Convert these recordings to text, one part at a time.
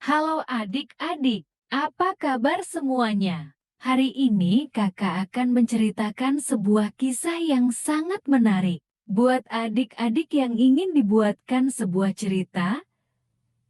Halo adik-adik, apa kabar semuanya? Hari ini kakak akan menceritakan sebuah kisah yang sangat menarik. Buat adik-adik yang ingin dibuatkan sebuah cerita,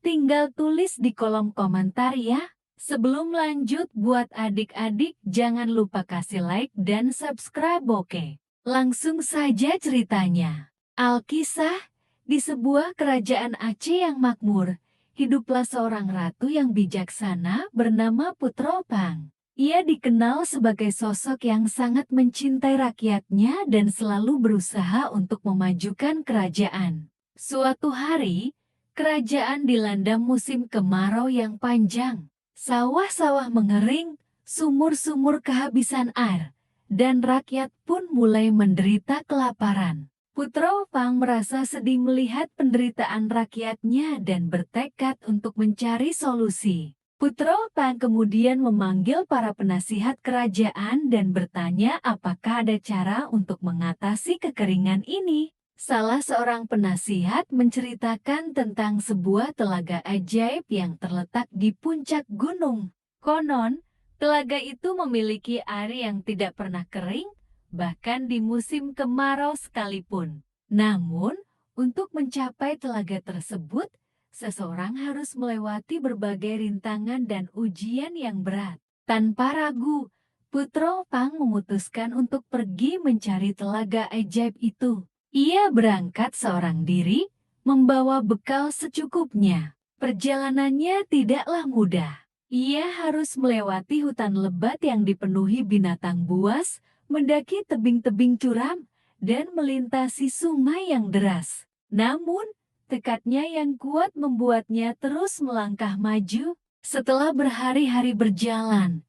tinggal tulis di kolom komentar ya. Sebelum lanjut, buat adik-adik jangan lupa kasih like dan subscribe, oke? Langsung saja ceritanya. Alkisah, di sebuah kerajaan Aceh yang makmur, hiduplah seorang ratu yang bijaksana bernama Putropang. Ia dikenal sebagai sosok yang sangat mencintai rakyatnya dan selalu berusaha untuk memajukan kerajaan. Suatu hari, kerajaan dilanda musim kemarau yang panjang. Sawah-sawah mengering, sumur-sumur kehabisan air, dan rakyat pun mulai menderita kelaparan. Putropang merasa sedih melihat penderitaan rakyatnya dan bertekad untuk mencari solusi. Putropang kemudian memanggil para penasihat kerajaan dan bertanya apakah ada cara untuk mengatasi kekeringan ini. Salah seorang penasihat menceritakan tentang sebuah telaga ajaib yang terletak di puncak gunung. Konon, telaga itu memiliki air yang tidak pernah kering, bahkan di musim kemarau sekalipun. Namun, untuk mencapai telaga tersebut, seseorang harus melewati berbagai rintangan dan ujian yang berat. Tanpa ragu, Putropang memutuskan untuk pergi mencari telaga ajaib itu. Ia berangkat seorang diri, membawa bekal secukupnya. Perjalanannya tidaklah mudah. Ia harus melewati hutan lebat yang dipenuhi binatang buas, mendaki tebing-tebing curam, dan melintasi sungai yang deras. Namun, tekadnya yang kuat membuatnya terus melangkah maju. Setelah berhari-hari berjalan,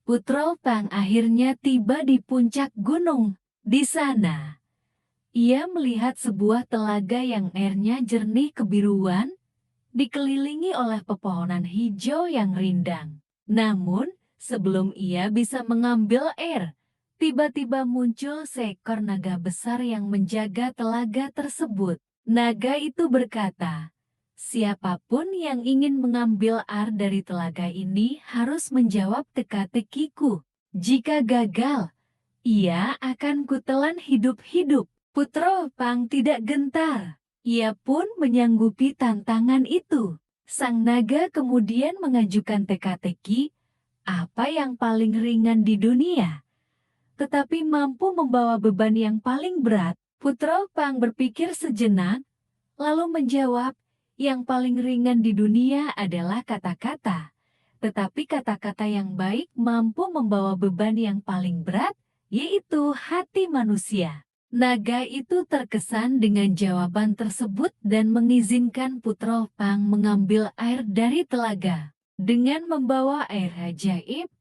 Putropang akhirnya tiba di puncak gunung. Di sana, ia melihat sebuah telaga yang airnya jernih kebiruan, dikelilingi oleh pepohonan hijau yang rindang. Namun, sebelum ia bisa mengambil air, tiba-tiba muncul seekor naga besar yang menjaga telaga tersebut. Naga itu berkata, "Siapapun yang ingin mengambil air dari telaga ini harus menjawab teka-tekiku. Jika gagal, ia akan kutelan hidup-hidup." Putropang tidak gentar. Ia pun menyanggupi tantangan itu. Sang naga kemudian mengajukan teka-teki, apa yang paling ringan di dunia, tetapi mampu membawa beban yang paling berat. Putropang berpikir sejenak, lalu menjawab, yang paling ringan di dunia adalah kata-kata. Tetapi kata-kata yang baik mampu membawa beban yang paling berat, yaitu hati manusia. Naga itu terkesan dengan jawaban tersebut dan mengizinkan Putropang mengambil air dari telaga. Dengan membawa air ajaib,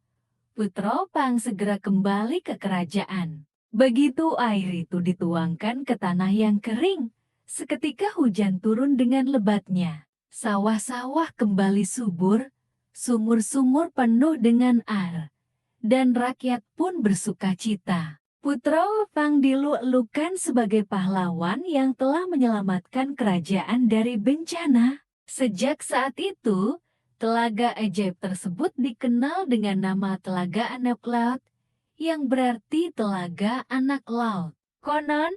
Putropang segera kembali ke kerajaan. Begitu air itu dituangkan ke tanah yang kering, seketika hujan turun dengan lebatnya. Sawah-sawah kembali subur, sumur-sumur penuh dengan air, dan rakyat pun bersuka cita. Putropang diluk-lukan sebagai pahlawan yang telah menyelamatkan kerajaan dari bencana. Sejak saat itu, telaga ajaib tersebut dikenal dengan nama Telaga Anak Laut, yang berarti Telaga Anak Laut. Konon,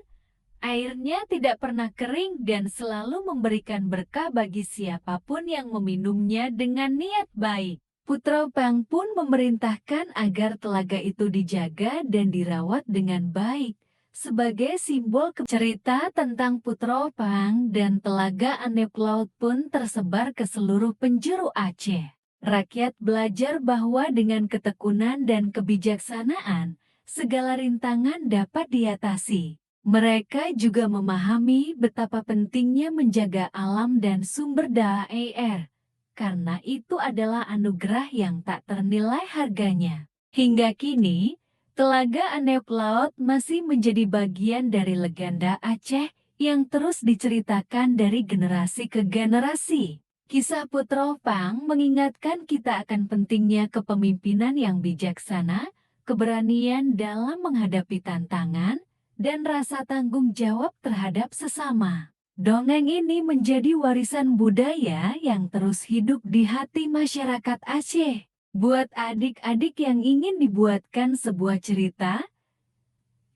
airnya tidak pernah kering dan selalu memberikan berkah bagi siapapun yang meminumnya dengan niat baik. Putropang pun memerintahkan agar telaga itu dijaga dan dirawat dengan baik. Sebagai simbol cerita tentang Putropang dan Telaga Anak Laut pun tersebar ke seluruh penjuru Aceh. Rakyat belajar bahwa dengan ketekunan dan kebijaksanaan, segala rintangan dapat diatasi. Mereka juga memahami betapa pentingnya menjaga alam dan sumber daya air, karena itu adalah anugerah yang tak ternilai harganya. Hingga kini, Telaga Anak Laut masih menjadi bagian dari legenda Aceh yang terus diceritakan dari generasi ke generasi. Kisah Putropang mengingatkan kita akan pentingnya kepemimpinan yang bijaksana, keberanian dalam menghadapi tantangan, dan rasa tanggung jawab terhadap sesama. Dongeng ini menjadi warisan budaya yang terus hidup di hati masyarakat Aceh. Buat adik-adik yang ingin dibuatkan sebuah cerita,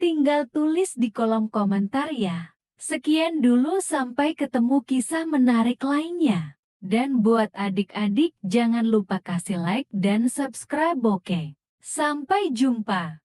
tinggal tulis di kolom komentar ya. Sekian dulu, sampai ketemu kisah menarik lainnya. Dan buat adik-adik jangan lupa kasih like dan subscribe, oke? Sampai jumpa.